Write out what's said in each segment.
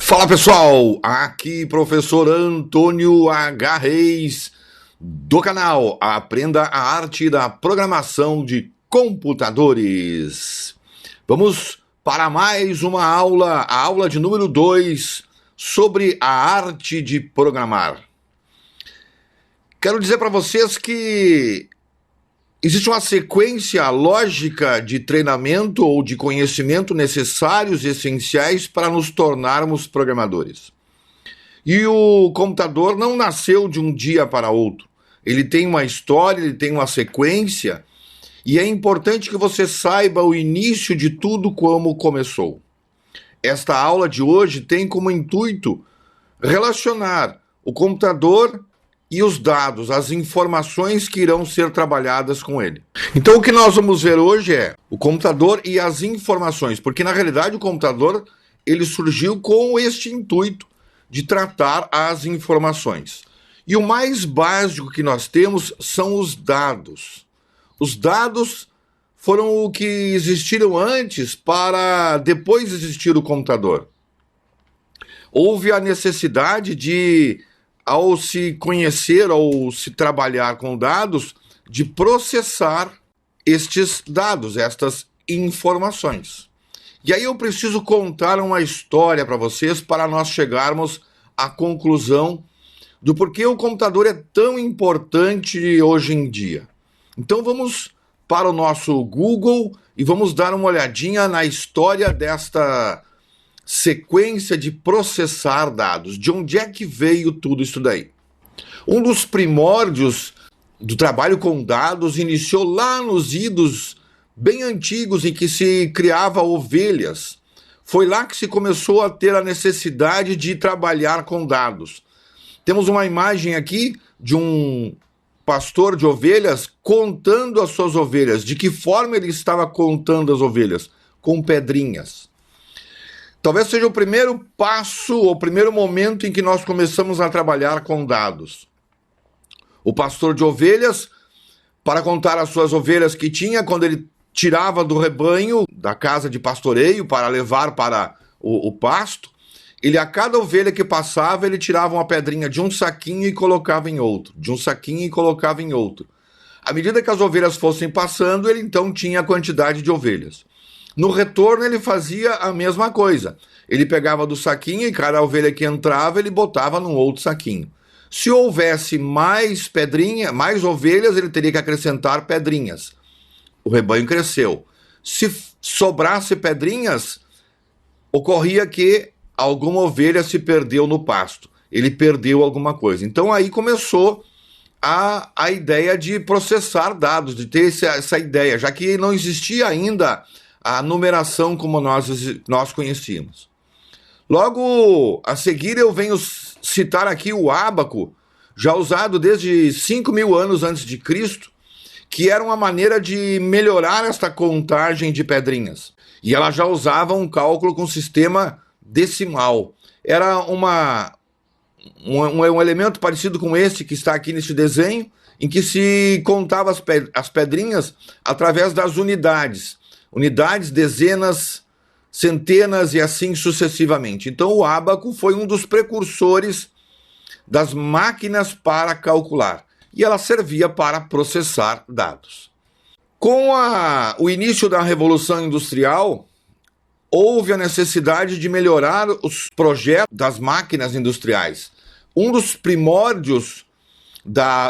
Fala pessoal, aqui professor Antônio H. Reis do canal Aprenda a Arte da Programação de Computadores. Vamos para mais uma aula, a aula de número 2 sobre a arte de programar. Quero dizer para vocês que existe uma sequência lógica de treinamento ou de conhecimento necessários e essenciais para nos tornarmos programadores. E o computador não nasceu de um dia para outro. Ele tem uma história, ele tem uma sequência, e é importante que você saiba o início de tudo como começou. Esta aula de hoje tem como intuito relacionar o computador e os dados, as informações que irão ser trabalhadas com ele. Então o que nós vamos ver hoje é o computador e as informações, porque na realidade o computador ele surgiu com este intuito de tratar as informações. E o mais básico que nós temos são os dados. Os dados foram o que existiram antes para depois existir o computador. Houve a necessidade de, ao se conhecer ou se trabalhar com dados, de processar estes dados, estas informações. E aí eu preciso contar uma história para vocês para nós chegarmos à conclusão do porquê o computador é tão importante hoje em dia. Então vamos para o nosso Google e vamos dar uma olhadinha na história desta sequência de processar dados. De onde é que veio tudo isso daí? Um dos primórdios do trabalho com dados iniciou lá nos idos bem antigos em que se criava ovelhas. Foi lá que se começou a ter a necessidade de trabalhar com dados. Temos uma imagem aqui de um pastor de ovelhas contando as suas ovelhas. De que forma ele estava contando as ovelhas? Com pedrinhas. Talvez seja o primeiro passo, o primeiro momento em que nós começamos a trabalhar com dados. O pastor de ovelhas, para contar as suas ovelhas que tinha, quando ele tirava do rebanho, da casa de pastoreio, para levar para o pasto, ele, a cada ovelha que passava, ele tirava uma pedrinha de um saquinho e colocava em outro, de um saquinho e colocava em outro. À medida que as ovelhas fossem passando, ele então tinha a quantidade de ovelhas. No retorno, ele fazia a mesma coisa. Ele pegava do saquinho e cada ovelha que entrava, ele botava num outro saquinho. Se houvesse mais pedrinha, mais ovelhas, ele teria que acrescentar pedrinhas. O rebanho cresceu. Se sobrasse pedrinhas, ocorria que alguma ovelha se perdeu no pasto. Ele perdeu alguma coisa. Então aí começou a ideia de processar dados, de ter essa ideia, já que não existia ainda a numeração como nós conhecíamos. Logo a seguir eu venho citar aqui o ábaco, já usado desde 5.000 anos antes de Cristo, que era uma maneira de melhorar esta contagem de pedrinhas. E ela já usava um cálculo com sistema decimal. Era um elemento parecido com esse que está aqui neste desenho, em que se contava as pedrinhas através das unidades. Unidades, dezenas, centenas e assim sucessivamente. Então o ábaco foi um dos precursores das máquinas para calcular. E ela servia para processar dados. Com o início da Revolução Industrial, houve a necessidade de melhorar os projetos das máquinas industriais. Um dos primórdios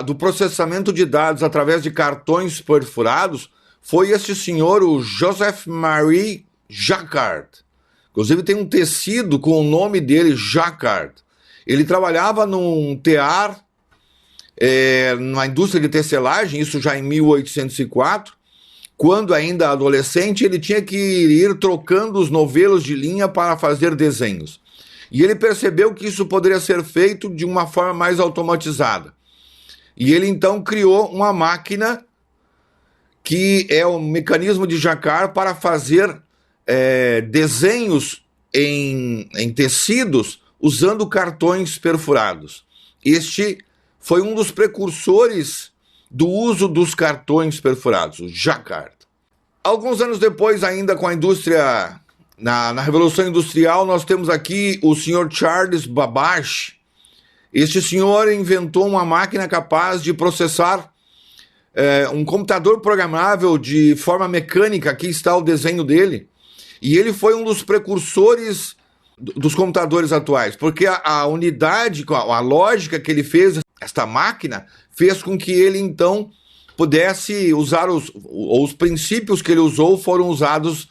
do processamento de dados através de cartões perfurados foi este senhor, o Joseph-Marie Jacquard. Inclusive tem um tecido com o nome dele, Jacquard. Ele trabalhava num tear, na indústria de tecelagem, isso já em 1804. Quando ainda adolescente, ele tinha que ir trocando os novelos de linha para fazer desenhos. E ele percebeu que isso poderia ser feito de uma forma mais automatizada. E ele então criou uma máquina que é o mecanismo de Jacquard para fazer desenhos em tecidos usando cartões perfurados. Este foi um dos precursores do uso dos cartões perfurados, o Jacquard. Alguns anos depois, ainda com a indústria Na Revolução Industrial, nós temos aqui o senhor Charles Babbage. Este senhor inventou uma máquina capaz de processar um computador programável de forma mecânica. Aqui está o desenho dele. E ele foi um dos precursores dos computadores atuais, porque a unidade, a lógica que ele fez, esta máquina, fez com que ele, então, pudesse usar os princípios que ele usou foram usados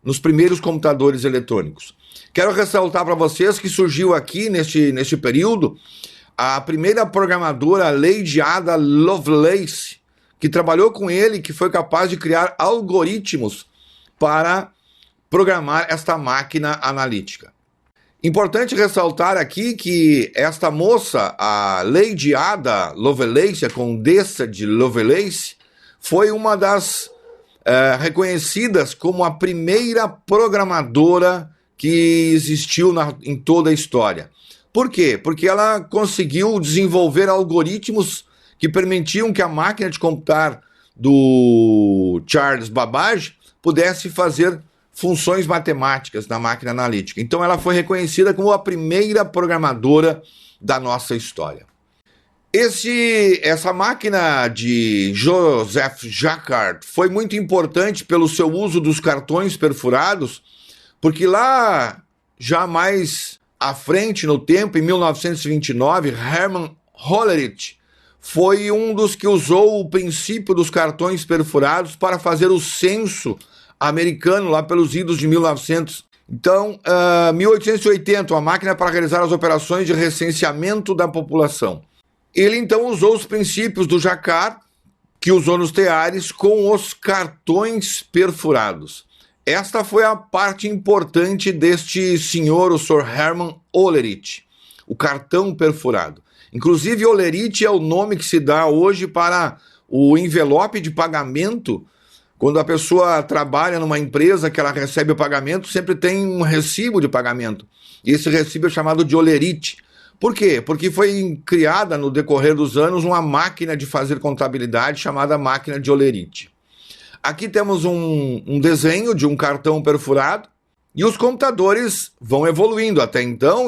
nos primeiros computadores eletrônicos. Quero ressaltar para vocês que surgiu aqui, neste período, a primeira programadora, Lady Ada Lovelace, que trabalhou com ele, que foi capaz de criar algoritmos para programar esta máquina analítica. Importante ressaltar aqui que esta moça, a Lady Ada Lovelace, a Condessa de Lovelace, foi uma das reconhecidas como a primeira programadora que existiu em toda a história. Por quê? Porque ela conseguiu desenvolver algoritmos que permitiam que a máquina de computar do Charles Babbage pudesse fazer funções matemáticas na máquina analítica. Então ela foi reconhecida como a primeira programadora da nossa história. Essa máquina de Joseph Jacquard foi muito importante pelo seu uso dos cartões perfurados, porque lá, já mais à frente no tempo, em 1929, Hermann Hollerith foi um dos que usou o princípio dos cartões perfurados para fazer o censo americano lá pelos idos de 1900. Então, 1880, uma máquina para realizar as operações de recenseamento da população. Ele então usou os princípios do Jacquard, que usou nos teares, com os cartões perfurados. Esta foi a parte importante deste senhor, o Sr. Hermann Hollerith, o cartão perfurado. Inclusive, Hollerith é o nome que se dá hoje para o envelope de pagamento. Quando a pessoa trabalha numa empresa que ela recebe o pagamento, sempre tem um recibo de pagamento. E esse recibo é chamado de Hollerith. Por quê? Porque foi criada no decorrer dos anos uma máquina de fazer contabilidade chamada máquina de Hollerith. Aqui temos um desenho de um cartão perfurado e os computadores vão evoluindo. Até então,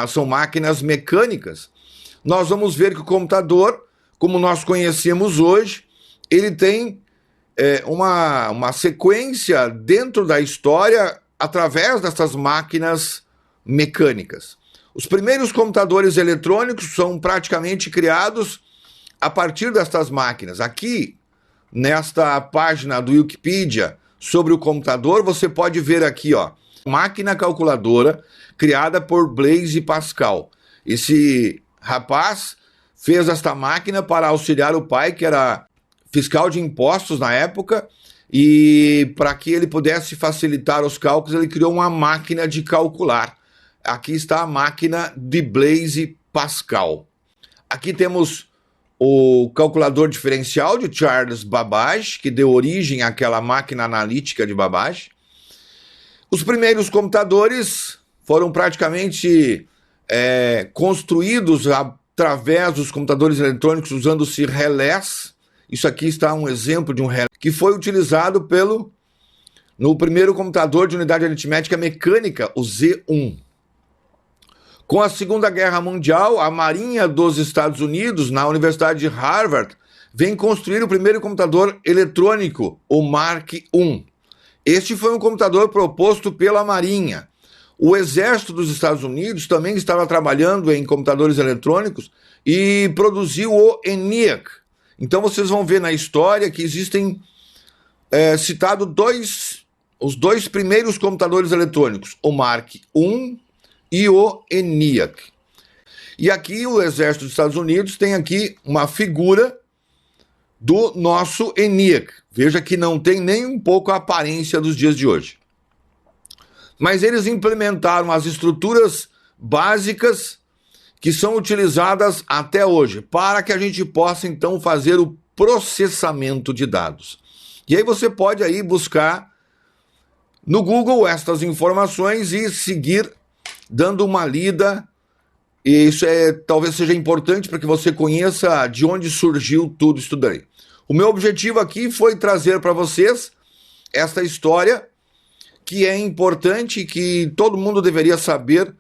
são máquinas mecânicas. Nós vamos ver que o computador, como nós conhecemos hoje, ele tem uma sequência dentro da história através dessas máquinas mecânicas. Os primeiros computadores eletrônicos são praticamente criados a partir destas máquinas. Aqui, nesta página do Wikipedia sobre o computador, você pode ver aqui, máquina calculadora criada por Blaise Pascal. Esse rapaz fez esta máquina para auxiliar o pai, que era fiscal de impostos na época, e para que ele pudesse facilitar os cálculos, ele criou uma máquina de calcular. Aqui está a máquina de Blaise Pascal. Aqui temos o calculador diferencial de Charles Babbage, que deu origem àquela máquina analítica de Babbage. Os primeiros computadores foram praticamente construídos através dos computadores eletrônicos usando-se relés. Isso aqui está um exemplo de um relé que foi utilizado no primeiro computador de unidade aritmética mecânica, o Z1. Com a Segunda Guerra Mundial, a Marinha dos Estados Unidos, na Universidade de Harvard, vem construir o primeiro computador eletrônico, o Mark I. Este foi um computador proposto pela Marinha. O Exército dos Estados Unidos também estava trabalhando em computadores eletrônicos e produziu o ENIAC. Então vocês vão ver na história que existem citados os dois primeiros computadores eletrônicos, o Mark I e o ENIAC. E aqui o Exército dos Estados Unidos tem aqui uma figura do nosso ENIAC. Veja que não tem nem um pouco a aparência dos dias de hoje. Mas eles implementaram as estruturas básicas que são utilizadas até hoje, para que a gente possa então fazer o processamento de dados. E aí você pode aí buscar no Google estas informações e seguir dando uma lida, e isso talvez seja importante para que você conheça de onde surgiu tudo isso daí. O meu objetivo aqui foi trazer para vocês esta história que é importante, que todo mundo deveria saber,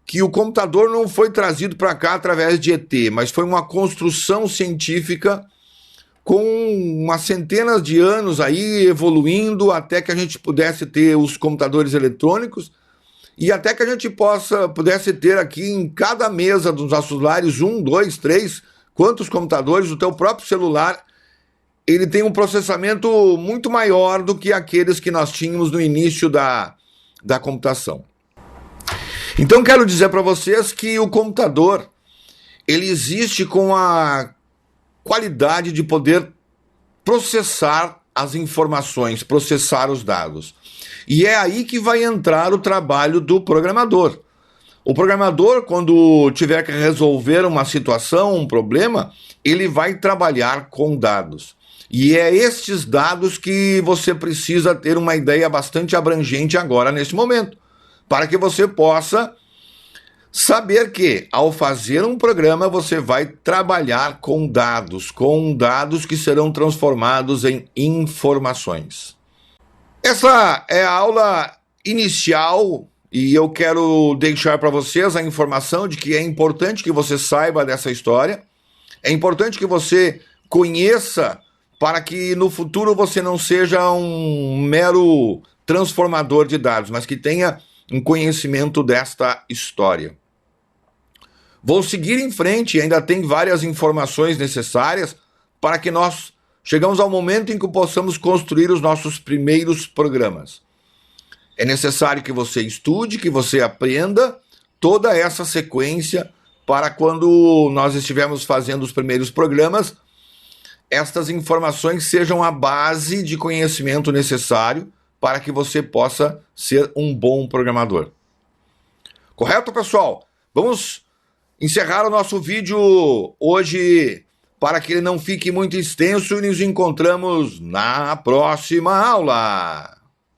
que o computador não foi trazido para cá através de ET, mas foi uma construção científica com umas centenas de anos aí evoluindo até que a gente pudesse ter os computadores eletrônicos e até que a gente pudesse ter aqui em cada mesa dos nossos lares 1, 2, 3, quantos computadores, o teu próprio celular, ele tem um processamento muito maior do que aqueles que nós tínhamos no início da computação. Então quero dizer para vocês que o computador, ele existe com a qualidade de poder processar as informações, processar os dados. E é aí que vai entrar o trabalho do programador. O programador, quando tiver que resolver uma situação, um problema, ele vai trabalhar com dados. E é estes dados que você precisa ter uma ideia bastante abrangente agora, nesse momento, para que você possa saber que, ao fazer um programa, você vai trabalhar com dados que serão transformados em informações. Essa é a aula inicial e eu quero deixar para vocês a informação de que é importante que você saiba dessa história, é importante que você conheça para que no futuro você não seja um mero transformador de dados, mas que tenha um conhecimento desta história. Vou seguir em frente, ainda tem várias informações necessárias para que nós chegamos ao momento em que possamos construir os nossos primeiros programas. É necessário que você estude, que você aprenda toda essa sequência para quando nós estivermos fazendo os primeiros programas, estas informações sejam a base de conhecimento necessário para que você possa ser um bom programador. Correto, pessoal? Vamos encerrar o nosso vídeo hoje para que ele não fique muito extenso e nos encontramos na próxima aula.